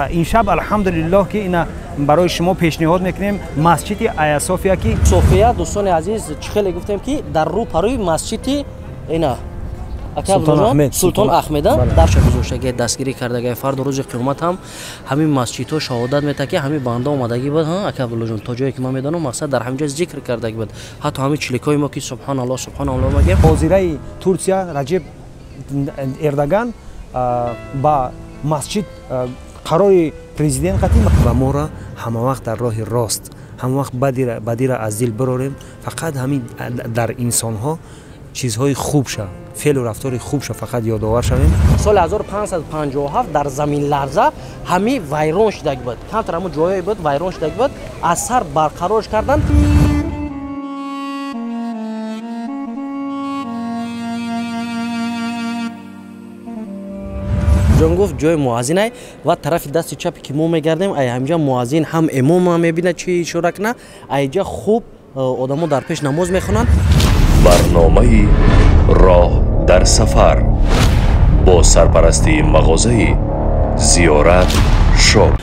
این شب الحمدلله که اینا برای شما پیشنهاد میکنیم مسجد آیا صوفیا کی صوفیا دوستان عزیز چخیلی گفتیم که در رو پروی مسجد اینا سلطان احمد در شب گذشته دستگیری کرده فرد روز قیامت هم همین مسجد ها شهادت میده که همین بنده اومدگی بود ها اکبر جون تا جایی که من میدونم مقصد در همینجا ذکر کرده بود حتی همین چلیکای ما که سبحان الله میگیم وزیر ترکیه رجب اردوغان با مسجد قرار پرزیدنت قطعی و ما را همه وقت در راه راست همه وقت بدی را از دل براریم فقط همین در انسان ها چیزهای خوب شد فعل و رفتار خوب شد فقط یادآور شویم. سال 1557 در زمین لرزه همین ویران شده بود کمتر همون جایی بود ویران شده بود اثر برقرار کردن. جان گفت جای مؤذن است و طرف دست چپی که ما میگردیم اینجا مؤذن هم امام هم میبینه چی شروع کنه اینجا خوب آدمو در پیش نماز میخونن. برنامه راه در سفر با سرپرستی مغازه زیارت شاپ.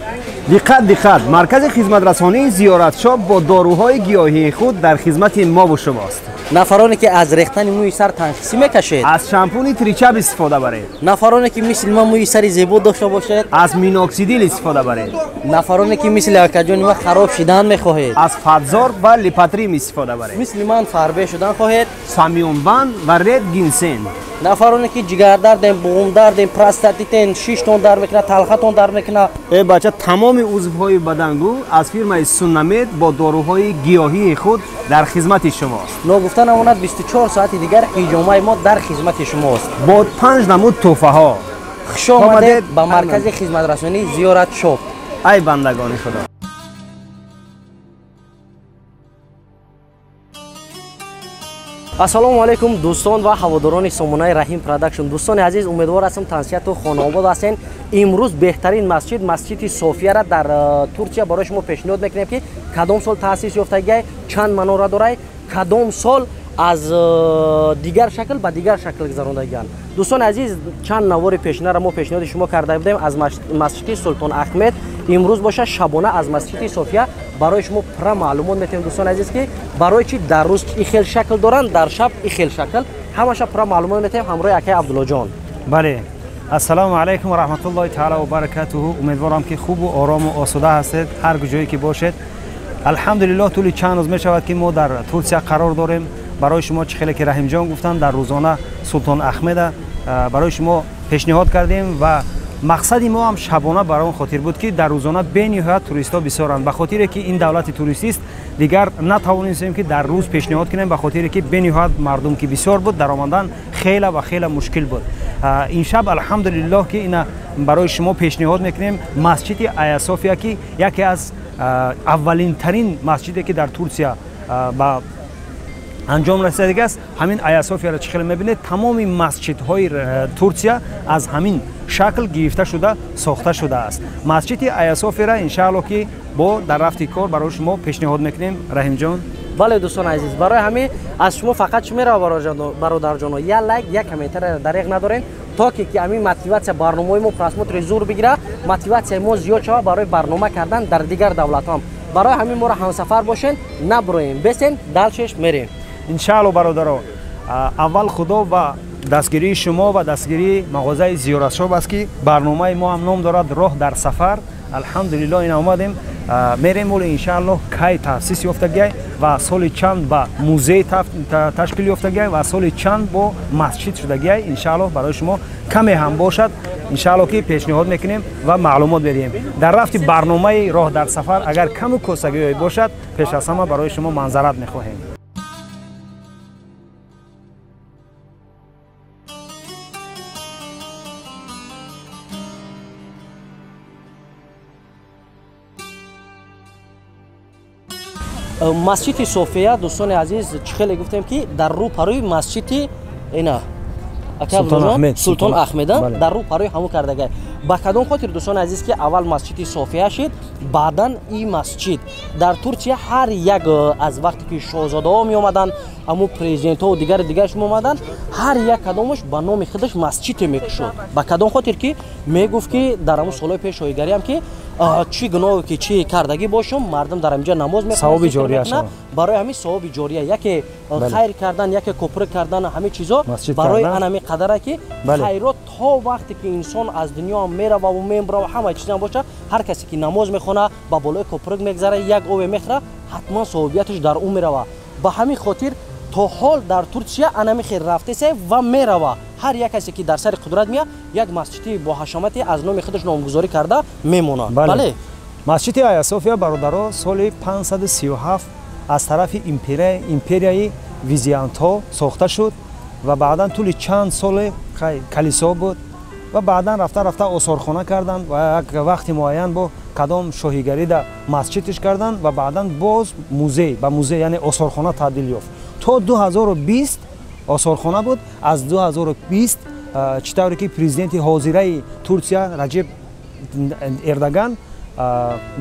دقت مرکز خدمت رسانی زیارت شاپ با داروهای گیاهی خود در خدمت ما و شماست. نفرانی که از ریختن موی سر تنفسی میکشید از شامپونی تریچاب استفاده برید. نفرانی که مثل ما موی سر زیبا داشته باشید از مینوکسیدیل استفاده برید. نفرانی که مثل اکاجون ما خراب شدن میخواهید از فاتزار و لیپاتریم استفاده برید. مثل من فربه شدن خواهید سامیون بند و رد گینسن. نفرانی که جگر درد بوم درد پروستاتیت شش تون در میکنه تلختون در میکنه ای بچه تمام عضوهای بدنگو از فرمای سونامید با داروهای گیاهی خود در خدمت شماست. گفتن امانت 24 ساعت دیگر ایجامه ما در خدمت شماست با 5 نمود تحفه ها. خوش آمدید به مرکز خدمت رسانی زیارت شاپ. ای بندگان خدا. السلام علیکم دوستان و هواداران سامانه رحیم پروداکشن. دوستان عزیز امیدوار هستم تنسیت و خانواده هستین. امروز بهترین مسجد صوفیا را در ترکیه برای شما پیشنهاد میکنیم که کدام سال تاسیس یافتگی چند مناره داره کدام سال از دیگر شکل به دیگر شکل گذراندگان. دوستان عزیز چند نوار پیشنه را ما پیشنهاد شما کرده بودیم از مسجد سلطان احمد امروز باشه شبانه از مسجد صوفیا برای شما پر معلومات میتیم. دوستان عزیز که برای چی در روز این خیل شکل دارن در شب این خیل شکل همش پر معلومات میتیم همراه اکای عبدالله جان. بله السلام علیکم و رحمت الله تعالی و برکاته. امیدوارم که خوب و آرام و آسوده هستید هر کجایی که باشید. الحمدلله طول چند روز می شود که ما در ترکیه قرار داریم. برای شما چخیلی که رحیم جان گفتن در روزانه سلطان احمد برای شما پیشنهاد کردیم و مقصد ما هم شبانه برای اون خاطر بود که در روزانه بنهایت توریستا بسیارند به خاطر که این دولت توریستی است دیگر نتوانستیم که در روز پیشنهاد کنیم به خاطر که بنهایت مردم که بسیار بود در آمدن خیلی و خیلی مشکل بود. این شب الحمدلله که اینا برای شما پیشنهاد میکنیم مسجد آیا صوفیا که یکی از اولین ترین مسجدی که در ترکیه با انجام رسیده است. همین آیا صوفیا را چخیل میبینید تمام مسجدهای ترکیه از همین شکل گرفته شده ساخته شده است. مسجد آیا صوفیا را ان شاء الله که با در رفت کار برای شما پیشنهاد میکنیم رحیم جان. بله دوستان عزیز برای همین از شما فقط چمیره برادر جان یا لایک یا کامنت دریغ ندارین تا که همین موتیواسیون برنامه ما پراسموتر زور بگیره موتیواسیون ما زیاد شود برای برنامه کردن در دیگر دولت هم. برای همین ما را همسفر باشین نبروین بسین دلشش میرین ان شاء الله برادران. اول خدا و دستگیری شما و دستگیری مغازه زیارت شاپ است که برنامه ما هم نام دارد راه در سفر. الحمدلله این آمدیم میریم ولی ان شاء الله کی تاسیس یافتگی و سال چند با موزه تشکیل یافتگی و سال چند با مسجد شدگی ان شاء الله برای شما کمی هم باشد ان شاء الله که پیشنهاد میکنیم و معلومات بدیم. در رفت برنامه راه در سفر اگر کم کوسگی باشد پیش از همه برای شما منظرت میخواهیم. مسجد صوفیا دوستان عزیز چخیلی گفتیم که در رو پروی مسجد اینا سلطان احمد در رو پروی همون کردگی ба кадом хотир дӯстони азиз ки аввал масҷиди софия шид, баъдан ин масҷид дар Туркия ҳар як аз вақте ки шоҳзодаҳо меомаданд, аму президентҳо дигараш меомаданд, ҳар як кадомаш ба номи худаш масҷиде мекушод. Ба кадом хотир ки мегуфт ки дар аму солҳои пеш оигариам ки чӣ гуноҳе ки чӣ кардагӣ бошам, мардум дар инҷа намоз савоби ҷория шавад. барои ҳамин савоби ҷория, яке хайр кардан, яке кӯприк кардан, ҳамин чизо барои анами қадара ки хайрот то вақте ки инсон аз дунё мерава ва мебрава ҳама чизам боша, ҳар касе ки намоз мехона, ба болои кӯприк мегзара, як ове мехӯра, ҳатман савобияташ дар ӯ мерава. ба ҳамин хотир то ҳол дар Туркия анами хел рафтасе ва мерава. ҳар як касе ки дар сари қудрат меяд, як масҷиди бо ҳашамати аз номи худаш номгузорӣ карда мемонад. бале масҷиди Айя София бародаро соли 537 аз тарафи империяи визиантҳо сохта шуд ва баъдан тӯли чанд соли калисо буд ва баъдан рафта осорхона карданд ва як вақти муайян бо кадом шоҳигарида масҷидиш карданд ва баъдан боз музей ба музей яъне осорхона табдил ёфт. То 2020 осорхона буд. Аз 2020 чӣ тавре ки президенти ҳозираи Туркия Раҷеб Эрдоган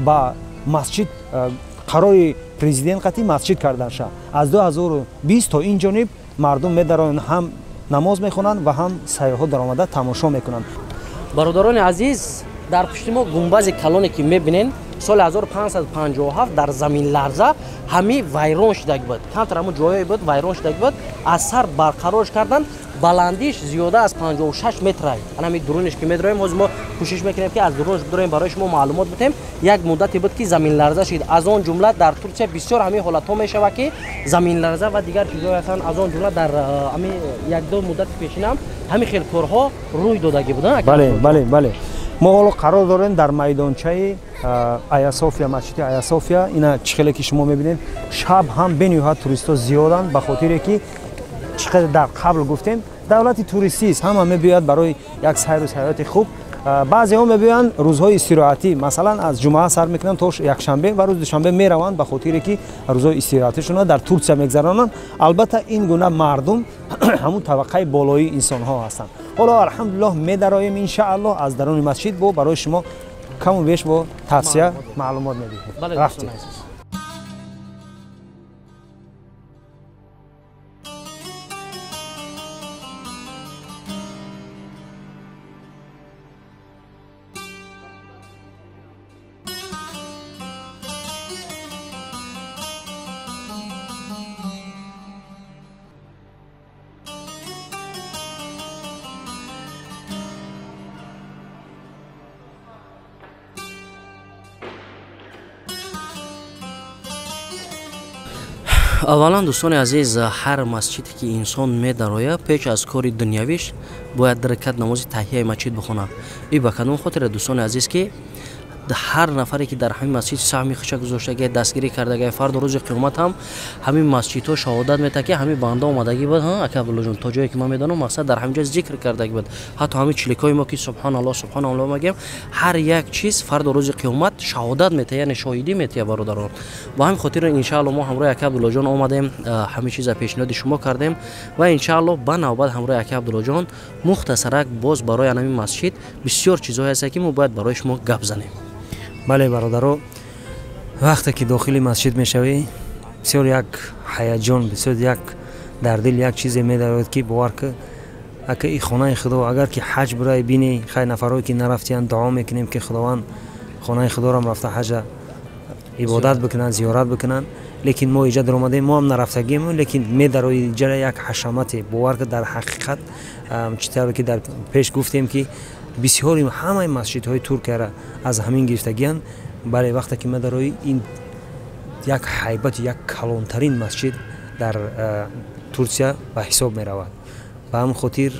ба масҷид қарори президент қатӣ масҷид кардан шуд. Аз 2020 то ин ҷониб мардум медароянд, ҳам намоз мехонанд ва ҳам сайёҳо даромада тамошо мекунанд. бародарони азиз, дар пишти мо гумбази калоне ки мебинен соли 1557 дар заминларза ҳами вайрон шудаг буд. Камтар ҳамун ҷойҳое буд вайрон шудаг буд. Аз сар барқарорш кардан, баландиш зиёда аз 56 метрай. Анами дуруниш ки медроем, ҳозир мо кӯшиш мекунем ки аз дурунш бидорем, барои шумо маълумот битем. Як муддате буд ки заминларза шид. Аз он ҷумла дар Туркия бисёр ҳамин ҳолатҳо мешавад ки заминларза ва дигар чизҳое ҳастанд. Аз он ҷумла дар ҳамин як-ду муддати пешинам ҳамин хел корҳо рӯй додаги буданд. бале мо ҳоло қарор дорем дар майдончаи Айя София, масҷиди Айя София. Ина чӣ хеле ки шумо мебинед, шаб ҳам бениҳоят туристҳо зиёданд, ба хотире ки чӣ қадар дар қабл гуфтем давлати туристист, ҳама мебиёяд барои як сайру саёҳати хуб. баъзеҳо мебиёянд рӯзҳои истироҳатӣ, масалан аз ҷумъа сар мекунанд то якшанбе ва рӯзи душанбе мераванд, ба хотире ки рӯзҳои истироҳатишона дар Туркия мегзаронанд. Албатта ин гуна мардум ҳамун табақаи болоии инсонҳо ҳастанд. ҳоло алҳамдулиллоҳ медароем иншааллоҳ аз даруни масҷид бо барои шумо каму беш бо тавсия маълумот медиҳем. рафтем. аввалан дӯстони азиз, ҳар масҷиде ки инсон медарояд, пеш аз кори дунявиш бояд ракат намози таҳияи масҷид бихонад. И ба кадом хотира дӯстони азиз ки ҳар нафаре ки дар ҳамин масҷид саҳми хиша гузоштагӣ, дастгирӣ кардагӣ, фарду рӯзи қиёмат ҳам ҳамин масҷидҳо шаҳодат метавад ки ҳамин банда омадагӣ буд. Ака Абдуллоҷон, то ҷое ки ман медонам мақсад дар ҳамин ҷо зикр кардагӣ буд. Ҳатто ҳамин чиликҳои мо ки субҳаналлоҳ мегӯем, ҳар як чиз фарду рӯзи қиёмат шаҳодат метавад, яъне шоҳидӣ метавад бародарон. Ба ҳамин хотир иншааллоҳ мо ҳамроҳи Ака Абдуллоҷон омадем, ҳамин чиза пешниҳоди шумо кардем ва иншааллоҳ ба навбат ҳамроҳи Ака Абдуллоҷон мухтасарак боз барои ҳамин масҷид бисёр чизҳое ҳаст ки мо бояд барои шумо гап занем. бале бародаро, вақте ки дохили масҷид мешавӣ, бисёр як ҳаяҷон, бисёр як дар дил як чизе медарояд ки бовар ки ака и хонаи худо, агар ки ҳаҷ бирои бинӣ, хай нафарое ки нарафтиянд дуо мекунем ки худованд хонаи худорам рафта ҳаҷа ибодат бикунанд, зиёрат бикунанд. лекин мо иҷа даромадем, мо ҳам нарафтагем, лекин медарои иҷа як ҳашамате бовар ки дар ҳақиқат чӣ тавре ки дар пеш гуфтем ки бисёри ҳамаи масҷидҳои Туркияро аз ҳамин гирифтагиянд. Бале вақте ки медарои ин як ҳайбати як калонтарин масҷид дар Туркия ба ҳисоб меравад. ба ҳамин хотир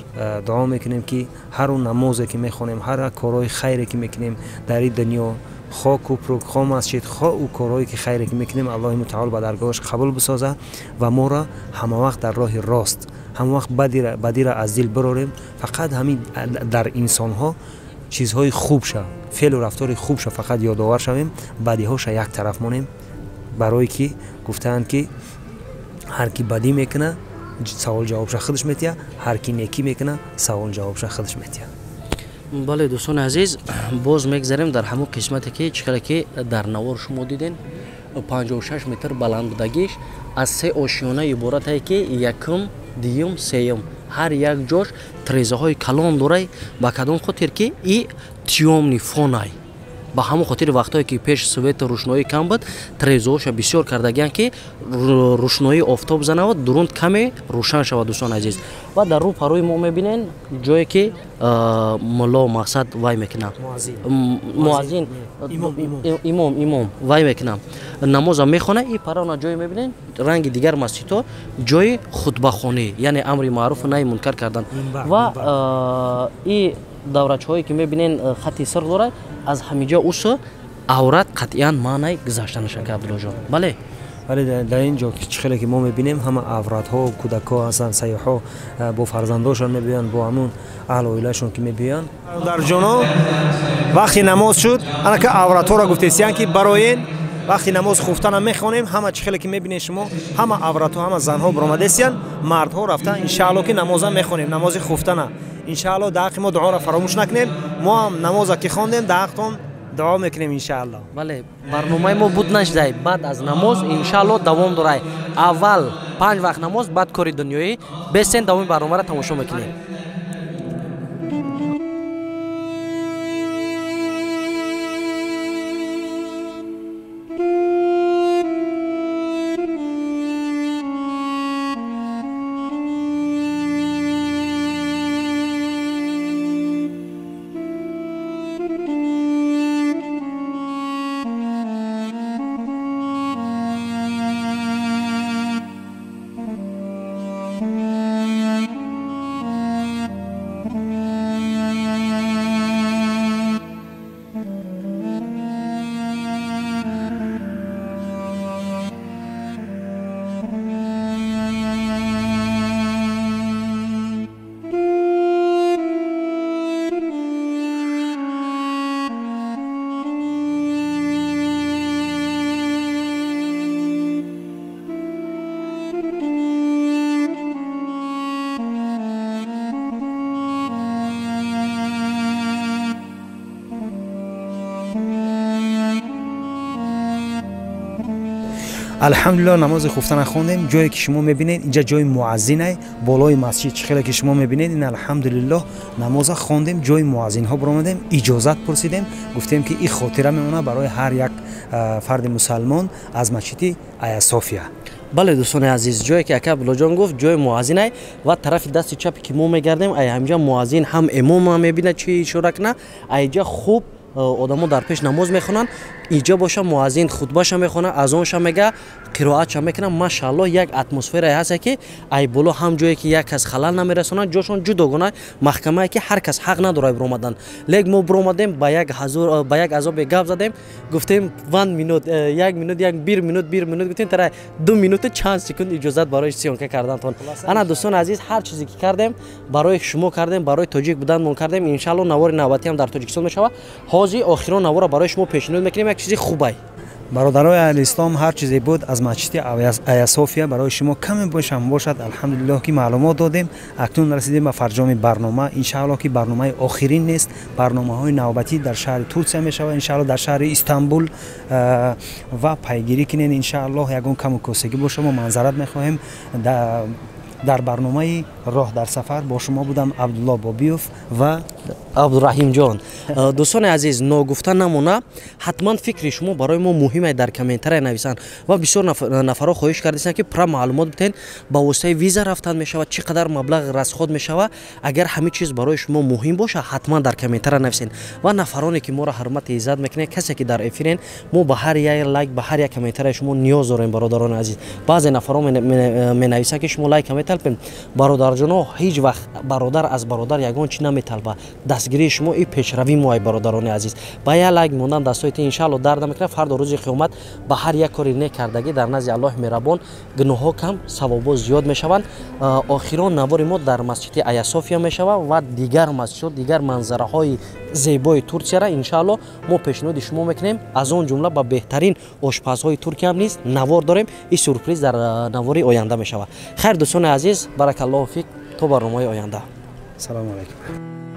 дуо мекунем ки ҳару намозе ки мехонем, ҳар корҳои хайре ки мекунем дар ин дунё, хо кӯпрук, хо масҷид, хо ӯ корҳое ки хайре ки мекунем, Аллоҳи мутаол ба даргоҳаш қабул бисозад ва моро ҳамавақт дар роҳи рост, ҳамавақт бадира аз дил барорем. Фақат ҳамин дар инсонҳо чизҳои хубша, феълу рафтори хубша фақат ёдовар шавем, бадиҳоша як тараф монем, барое ки гуфтаанд ки ҳар ки бадӣ мекуна савол ҷавобша худаш метиҳад, ҳар ки некӣ мекуна савол ҷавобша худаш метиҳад. бале дӯстони азиз, боз мегзарем дар ҳамон қисмате ки чӣ қадar ки дар навор шумо диден 56 метр баланд будагиш аз се ошёна иборатае ки якум дуюм сеюм ҳар як ҷош трезаҳои калон дорай ба кадом хотир ки и тиёмни фонай ба ҳамон хотири вақтое ки пеш света рӯшноӣ кам буд трезаҳоша бисёр кардагиянд ки рӯшноии офтоб занавад дурунд каме рӯшан шавад дӯстони азиз ва дар рӯ парои мо мебинен ҷое ки мулло мақсад вай мекунам муаззин имом вай мекунам намоза мехона и парона ҷое мебинен ранги дигар масҷидҳо ҷои хутбахонӣ яъне амри маъруфу наҳи мункар кардан ва и даврачҳое ки мебинен хати сир дорад аз ҳамиҷа усо аврат қатъиян маънай гузаштанаша ки абдуллоҷон бале вале дар ин ҷо чӣ хеле ки мо мебинем ҳама авратҳо кӯдакҳо ҳастанд сайёҳҳо бо фарзандошон мебиёянд бо ҳамун аҳлу оилаашон ки мебиёянд дар ҷоно вақти намоз шуд ана ки авратҳоро гуфтесиянд ки бароен вақти намоз хуфтана мехонем ҳама чӣ хеле ки мебинед шумо ҳама авратҳо ҳама занҳо биромадесиянд мардҳо рафтан иншаалло ки намоза мехонем намози хуфтана иншаалло дар ҳаққи мо дуоро фаромӯш накунем мо ҳам намоза ки хондем дар ҳаққтон дуо мекунем иншаалло бале барномаи мо буд нашдай баъд аз намоз иншаалло давом дорай аввал 5 вақт намоз баъд кори дунёӣ бесен давоми барномаро тамошо мекунем алҳамдулилло намози хуфтана хондем ҷое ки шумо мебинед инҷа ҷои муаззинай болои масҷид чӣ хеле ки шумо мебинед ин алҳамдулилло намоза хондем ҷои муаззинҳо биромадем иҷозат пурсидем гуфтем ки ин хотира мемонад барои ҳар як фарди мусалмон аз масҷиди Айя София бале дӯстони азиз ҷое ки ака абдуллоҷон гуфт ҷои муаззинай ва тарафи дасти чапе ки мо мегардем ай ҳамҷа муаззин ҳам имома мебинад чӣ ишора кунад айҷа хуб одамо дар пеш намоз мехонанд иҷа боша муаззин хутбаша мехонад азонша мега қироатша мекунад машаалло як атмосферае ҳаст ки ай боло ҳам ҷое ки як кас халал намерасонад ҷошон ҷудогона маҳкамае ки ҳар кас ҳақ надорад биромадан лек мо биромадем ба як азобе гап задем гуфтем 1 минут 1 минут 1 минут гуфтем тара 2 минуту чанд секунд иҷозат барои сиёнка кардантон ана дӯстони азиз ҳар чизе ки кардем барои шумо кардем барои тоҷик буданмон кардем иншаалло навори навбатӣ ҳам дар тоҷикистон мешавад ҳозир охирон навора барои шумо пешниҳод мекунем як чизи хубай бародарои аҳлислом ҳар чизе буд аз масҷиди Айя София барои шумо каме бошам бошад алҳамдулиллоҳ ки маълумот додем акнун расидем ба фарҷоми барнома иншаалло ки барномаи охирин нест барномаҳои навбатӣ дар шаҳри Турсия мешавад иншаалло дар шаҳри Истанбул ва пайгирӣ кунед иншаалло ягон каму косагӣ боша мо манзарат мехоҳем дар барномаи роҳ дар сафар бо шумо будам Абдулло Бобиёв ва абдураҳимҷон дӯстони азиз ногуфта намона ҳатман фикри шумо барои мо муҳимай дар комментария нависанд ва бисёр нафаро хоҳиш кардистанд ки пра маълумот битен ба воситаи виза рафтан мешавад чӣ қадар маблағ расход мешавад агар ҳамин чиз барои шумо муҳим боша ҳатман дар комментария нависен ва нафароне ки моро ҳурмати иззат мекунед касе ки дар эфирен мо ба ҳар як лайк ба ҳар як комментария шумо ниёз дорем бародарони азиз баъзе нафаро менависанд ки шумо лайк металбем бародарҷоно ҳеҷ вақт бародар аз бародар ягон чӣ наметалба дастгирии шумо и пешравии мо ай бародарони азиз ба як лайк мондан дастоити иншаалло дарда мекунад фардо рӯзи қиёмат ба ҳар як кори нек кардагӣ дар назди Аллоҳи меҳрабон гуноҳҳо кам савобо зиёд мешаванд охирон навори мо дар масҷиди Айя София мешавад ва дигар масҷидҳо дигар манзараҳои зебои Турсияро иншаалло мо пешниҳоди шумо мекунем аз он ҷумла ба беҳтарин ошпазҳои Туркия ҳам низ навор дорем и сюрприз дар навори оянда мешавад хайр дӯстони азиз баракаллоҳу фик то барномаи оянда салому алайкум